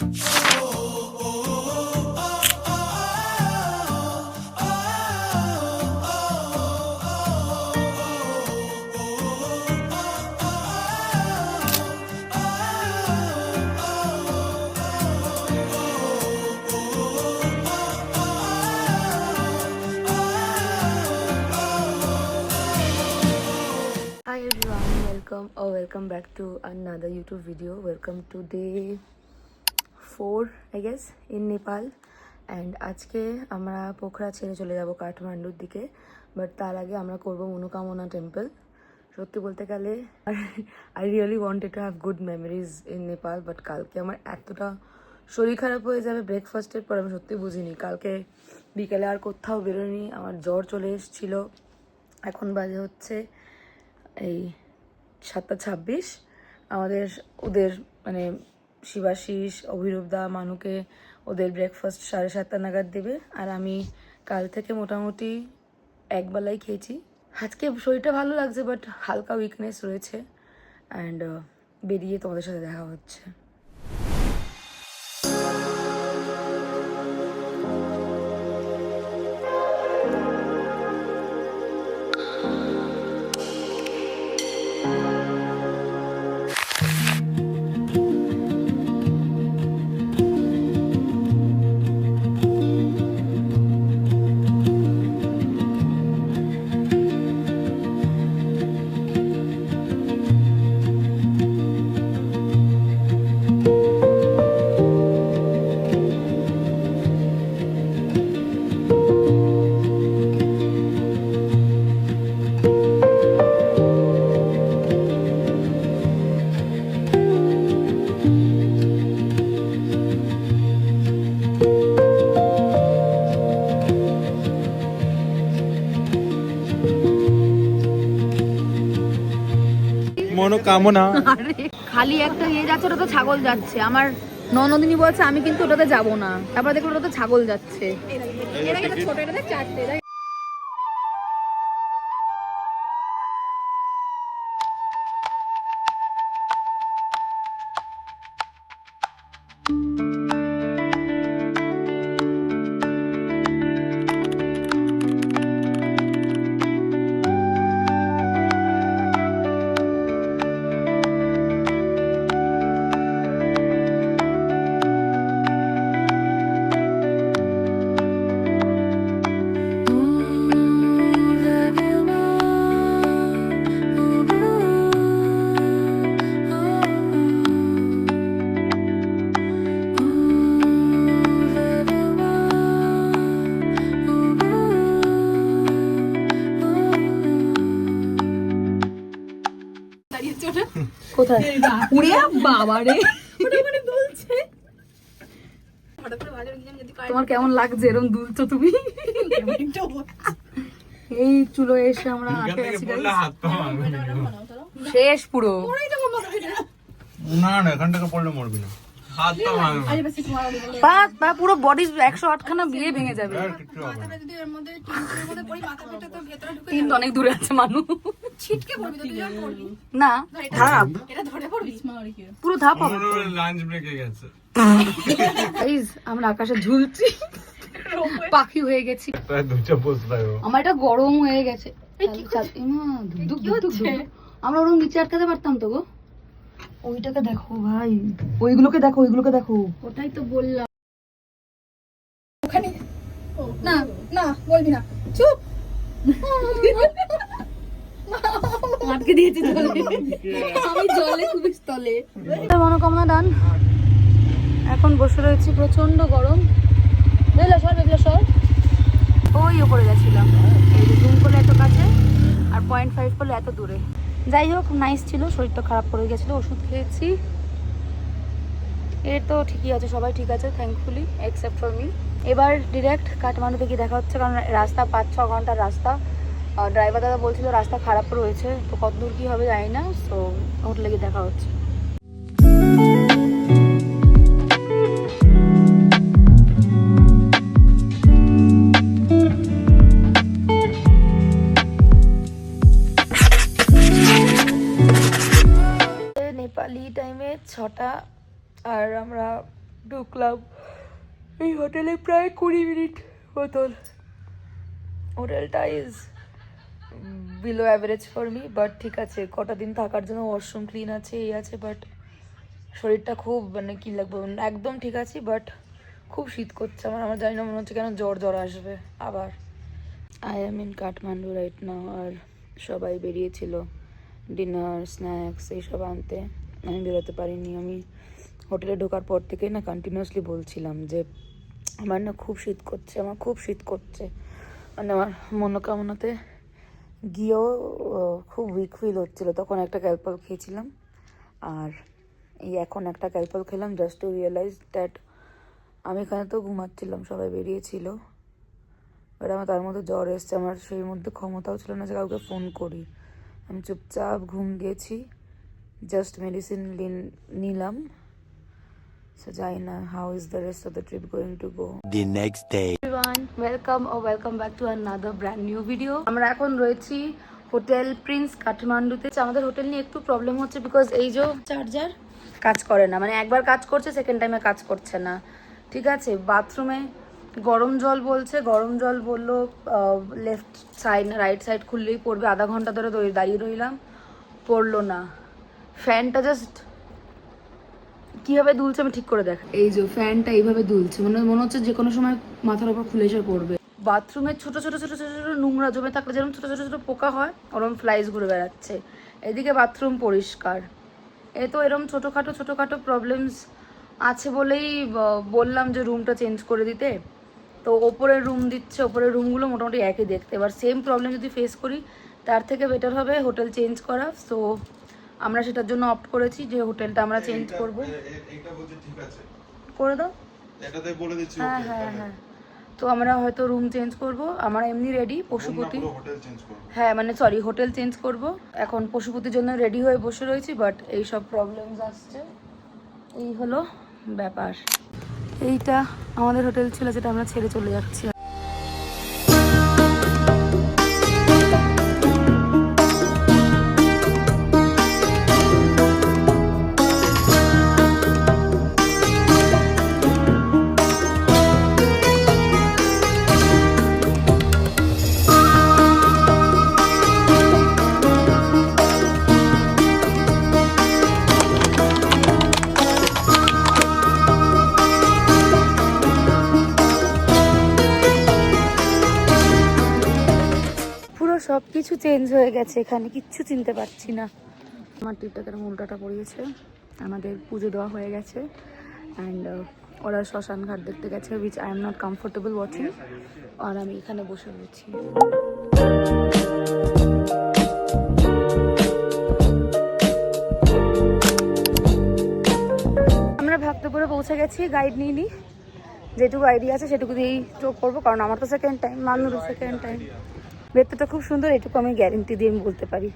Hi everyone, welcome back to another YouTube video. Welcome to day 4 I guess in Nepal and আজকে আমরা পোখরা ছেড়ে চলে যাব কাঠমান্ডুর দিকে, বাট তার আগে আমরা করব মনোকামনা টেম্পল। সত্যি বলতে গেলে I really wanted to have good memories in Nepal, but কালকে আমার এতটা শরীর খারাপ হয়ে যাবে ব্রেকফাস্টের পর আমি সত্যি বুঝিনি। কালকে বিকেলে আর কোথাও বেরোয়নি, আমার জ্বর চলে এসেছিল। এখন বাজে হচ্ছে এই 7:26। আমাদের ওদের মানে শিবাশিস অভিরূপদা মানুকে ওদের ব্রেকফাস্ট 7:30 নাগাদ দেবে, আর আমি কাল থেকে মোটামুটি একবেলাই খেয়েছি। আজকে শরীরটা ভালো লাগছে বাট হালকা উইকনেস রয়েছে। অ্যান্ড বেরিয়ে তোমাদের সাথে দেখা হচ্ছে। মনোকামনা খালি একটা ইয়ে যাচ্ছে, ওটা তো ছাগল যাচ্ছে। আমার ননদিনী বলছে আমি কিন্তু ওটাতে যাব না, তারপর দেখলো ওটা তো ছাগল যাচ্ছে। কোথায় উড়ে বাবা রে, তোমার কেমন লাগছে এরকম দুলছো তুমি? এই চুলো এসে আমরা আটকে গেছি, শেষ পুরো। না না, এখান থেকে পড়লে মরবি না, পুরো বডি 108 খানা বিয়ে ভেঙে যাবে। কিন্তু অনেক দূরে আছে মানুষ, না ধাপ পুরো ধাপ হবে। আমরা আকাশে ঝুলছি, পাখি হয়ে গেছি। আমার এটা গরম হয়ে গেছে। আমরা ওরকম নিচে আটকাতে পারতাম তো গো। ওইটাকে দেখো ভাই, ওইগুলোকে দেখো, ওইগুলোকে দেখো। ওটাই তো বললাম। ওখানে না না বলবি না, চুপ। আটকে দিয়েছি জলে, আমি জলে খুবই স্থলে। মনোকামনা ডান। এখন বসে রয়েছি, প্রচন্ড গরম। সর ওই ওপরে গেছিলাম, এই যে জুম করলে এত কাছে আর 0.5 করলে এত দূরে। যাই হোক, নাইস ছিল। শরীরটা খারাপ করে গেছিলো, ওষুধ খেয়েছি। এর তো ঠিকই আছে, সবাই ঠিক আছে থ্যাঙ্কফুলি, এক্সেপ্ট ফর মি। এবার ডিরেক্ট কাঠমান্ডুতে গিয়ে দেখা হচ্ছে, কারণ রাস্তা 5-6 ঘন্টার রাস্তা। ড্রাইভার দাদা বলছিল রাস্তা খারাপ রয়েছে, তো কত দূর কী হবে জানি না। সো হোটেলে গিয়ে দেখা হচ্ছে। নেপালি টাইমে 6টা, আর আমরা ঢুকলাম এই হোটেলে প্রায় 20 মিনিট মতন। হোটেলটা is below average for me, but ঠিক আছে, কটা দিন থাকার জন্য ওয়াশরুম ক্লিন আছে, এই আছে, বাট শরীরটা খুব মানে কী লাগবে, একদম ঠিক আছে, বাট খুব শীত করছে আমার জানি না, মনে হচ্ছে কেন জ্বর আসবে আবার। I am in Kathmandu right now, আর সবাই বেরিয়েছিল ডিনার স্ন্যাক্স এইসব আনতে, আমি বেরোতে পারিনি। আমি হোটেলে ঢোকার পর থেকেই না কন্টিনিউয়াসলি বলছিলাম যে আমার না খুব শীত করছে, আমার খুব শীত করছে, মানে আমার মনোকামনাতে গিয়েও খুব উইক ফিল হচ্ছিলো। তখন একটা ক্যালপল খেয়েছিলাম, আর এই এখন একটা ক্যালপল খেলাম জাস্ট টু রিয়েলাইজ দ্যাট আমি এখানে তো ঘুমাচ্ছিলাম, সবাই বেরিয়েছিল, বাট আমার তার মধ্যে জ্বর এসছে, আমার সেই মধ্যে ক্ষমতাও ছিল না যে কাউকে ফোন করি। আমি চুপচাপ ঘুম গিয়েছি, জাস্ট মেডিসিন নিলাম। So যাই না, how is the rest of the trip going to go? The next day. Everyone, welcome back to another brand new video. আমরা এখন রয়েছি হোটেল প্রিন্স কাঠমান্ডুতে। আমাদের হোটেল নিয়ে একটু প্রবলেম হচ্ছে বিকজ এই যে চার্জার কাজ করে না, মানে একবার কাজ করছে, সেকেন্ড টাইমে কাজ করছে না। ঠিক আছে, বাথরুমে গরম জল বলছে, গরম জল বললো লেফট সাইড না রাইট সাইড খুললেই পড়বে, আধা ঘন্টা ধরে দাঁড়িয়ে রইলাম, পড়লো না। ফ্যানটা জাস্ট কিভাবে দুলছে আমি ঠিক করে দেখ, এই যে ফ্যানটা এইভাবে দুলছে, মনে হচ্ছে যে কোনো সময় মাথার উপর খুলে এসে পড়বে। বাথরুমের ছোট ছোট নোংরা জমে থাকলে যেরকম ছোট ছোট পোকা হয়, ওরকম ফ্লাইস ঘুরে বেড়াচ্ছে। এদিকে বাথরুম পরিষ্কার, এ তো এরকম ছোটোখাটো প্রবলেমস আছে বলেই বললাম যে রুমটা চেঞ্জ করে দিতে। তো ওপরের রুম দিচ্ছে, ওপরের রুমগুলো মোটামুটি একই দেখতে, এবার সেম প্রবলেম যদি ফেস করি তার থেকে বেটার হবে হোটেল চেঞ্জ করা। সো আমরা সেটার জন্য অপ্ট করেছি যে হোটেলটা আমরা চেঞ্জ করব। এইটা বলতে ঠিক আছে, করে দাও, এটাতে বলে দিচ্ছি। হ্যাঁ, তো আমরা হয়তো রুম চেঞ্জ করব। আমরা এমনি রেডি, পশুপতি, হোটেল চেঞ্জ করব। হ্যাঁ মানে সরি হোটেল চেঞ্জ করব। এখন পশুপতির জন্য রেডি হয়ে বসে রয়েছি, বাট এই সব প্রবলেমস আসছে, এই হলো ব্যাপার। এইটা আমাদের হোটেল ছিল যেটা আমরা ছেড়ে চলে যাচ্ছি। সব কিছু চেঞ্জ হয়ে গেছে, এখানে কিচ্ছু চিনতে পারছি না। আমার টিপটা কেন উল্টাটা পড়িয়েছে, আমাদের পুজো দেওয়া হয়ে গেছে অ্যান্ড ওরা শ্মশান ঘাট দেখতে গেছে, which I am not comfortable watching, আর আমি এখানে বসে রয়েছি। আমরা ভক্তপুরে পৌঁছে গেছি, গাইড নিয়ে নিই, যেটুকু আইডিয়া আছে সেটুকু দিয়েই চোখ করবো, কারণ আমার তো সেকেন্ড টাইম, মান্নুরও সেকেন্ড টাইম। ভেতরটা খুব সুন্দর, এটুকু আমি গ্যারেন্টি দিয়ে আমি বলতে পারি।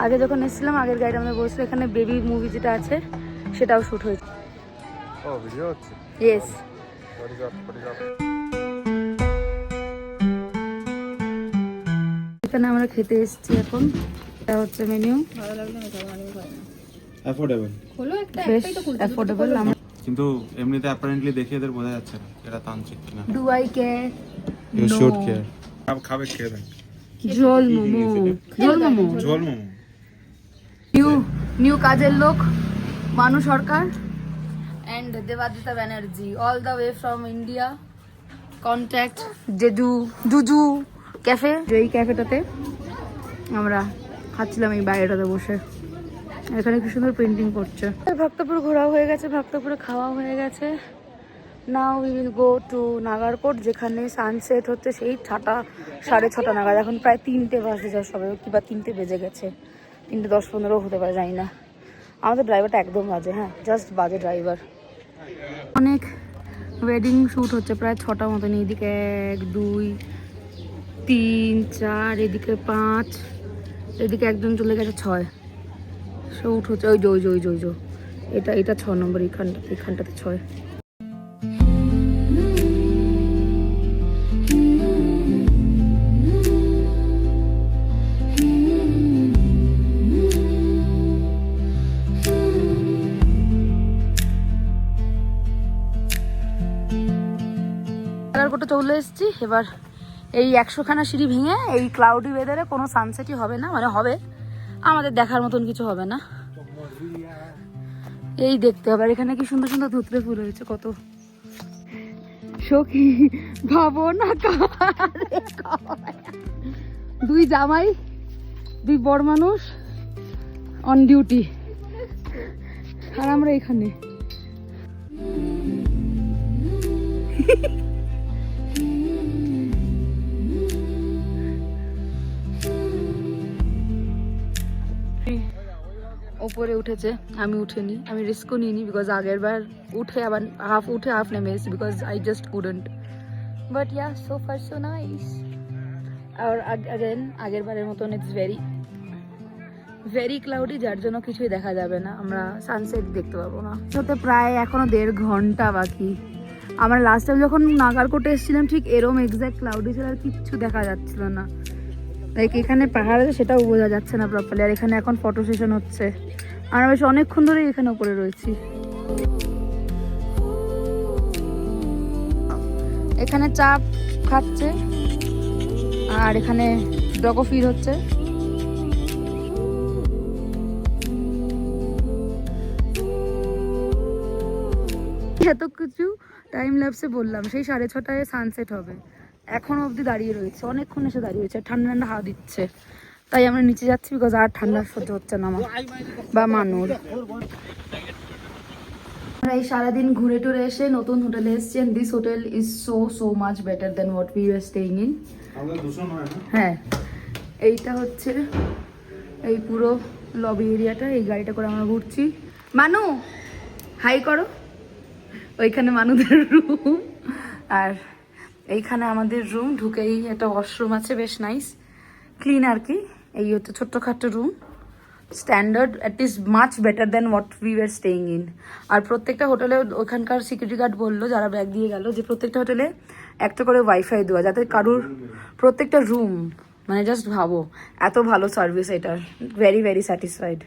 আগে যখন এসেছিলাম, আগের গাইড আমাদের বলছিল এখানে বেবি মুভি যেটা আছে সেটাও শ্যুট হয়েছে। ও ভিডিও হচ্ছে, ইয়েস। এখানে আমরা খেতে এসেছি এখন, এটা হচ্ছে মেনু, ভালো লাগলো না, অ্যাফোর্ডেবল, হলো একটা, একটাই তো খুলতে, অ্যাফোর্ডেবল। কিন্তু এমনিতে অ্যাপারেন্টলি দেখে এদের বোঝা যাচ্ছে না এটা তান্ত্রিক কিনা। Do I care? You should care. খাবে খেয়ে দেন। ঝোল মোমো, নিউ কাজের লোক মানু সরকার and Devadita Banerjee all the way from India. Contact Juju Cafe. এই ক্যাফেটাতে আমরা খাচ্ছিলাম এই বাইরেটাতে বসে। এখানে কি সুন্দর পেন্টিং করছে। ভক্তপুর ঘোরা হয়ে গেছে, ভক্তপুরে খাওয়া হয়ে গেছে। Now we will go to Nagarkot, যেখানে সানসেট হচ্ছে সেই 6:30 নাগাদ। এখন প্রায় 3টে বাজে যায় সবে, কিংবা 3টে বেজে গেছে, 3:10-15 হতে পারে, জানি না। আমাদের ড্রাইভারটা একদম বাজে, হ্যাঁ জাস্ট বাজে ড্রাইভার। অনেক ওয়েডিং শ্যুট হচ্ছে, প্রায় 6টা মতন। এইদিকে 1 2 3 4, এদিকে 5, এদিকে একজন চলে গেছে 6 শ্যুট হচ্ছে। ওই যে এটা 6 নম্বর, এখানটাতে 6। নাগারকোটে চলে এসেছি। এবার এই 100খানা সিঁড়ি ভেঙে এই ক্লাউডি ওয়েদারে কোনো সানসেটই হবে না, মানে হবে, আমাদের দেখার মতন কিছু হবে না। এই দেখতে হবে। আর এখানে কি সুন্দর সুন্দর ধুতরে ফুল হয়েছে, কত সখী ভাবো না। দুই জামাই, দুই বড় মানুষ অন ডিউটি, আর আমরা এখানে। ওপরে উঠেছে, আমি উঠিনি, আমি রিস্কও নিইনি, বিকজ আগের বার উঠে আবার হাফ নেমে এসেছি, because I just couldn't. But yeah, so far so nice. আর আগেন আগের বারের মতন ইটস ভেরি ক্লাউডি, যার জন্য কিছুই দেখা যাবে না, আমরা সানসেট দেখতে পাবো না। হতে প্রায় এখনো 1.5 ঘন্টা বাকি। আমরা লাস্ট টাইম যখন নাগারকোটে এসেছিলাম ঠিক এরম এক্স্যাক্ট ক্লাউডি ছিল, আর কিচ্ছু দেখা যাচ্ছিল না। লাইক এখানে পাহাড় আছে, সেটাও বোঝা যাচ্ছে না প্রপারলি। আর এখানে এখন ফটো সেশন হচ্ছে, আমরা বেশ অনেকক্ষণ ধরে এখানে উপরে রয়েছি। এখানে চা খাচ্ছে, আর এখানে ডগো ফিড হচ্ছে। এত কিছু টাইম ল্যাপসে বললাম, সেই 6:30টায় সানসেট হবে, এখনো অবধি দাঁড়িয়ে রয়েছে, অনেকক্ষণ এসে দাঁড়িয়ে রয়েছে। ঠান্ডা ঠান্ডা হাওয়া দিচ্ছে, তাই আমরা নিচে যাচ্ছি, বিকজ আর ঠান্ডা সহ্য হচ্ছে না আমার বা মানুর। আমরা এই সারাদিন ঘুরে টুরে এসে নতুন হোটেলে এসেছি, and this hotel is so much better than what we were staying in. হ্যাঁ, এইটা হচ্ছে এই পুরো লবি এরিয়াটা। এই গাড়িটা করে আমরা ঘুরছি। মানু হাই করো। ওইখানে মানুষদের রুম, আর এইখানে আমাদের রুম। ঢুকেই একটা ওয়াশরুম আছে, বেশ নাইস ক্লিন আর কি। এই হচ্ছে ছোট্টখাটো room, standard, at is much better than what we were staying in. আর প্রত্যেকটা হোটেলে ওখানকার সিকিউরিটি গার্ড বললো, যারা ব্যাগ দিয়ে গেল, যে প্রত্যেকটা হোটেলে একটা করে ওয়াইফাই দেওয়া, যাতে কারুর প্রত্যেকটা রুম, মানে জাস্ট ভাবো এত ভালো সার্ভিস এটার। Very very satisfied.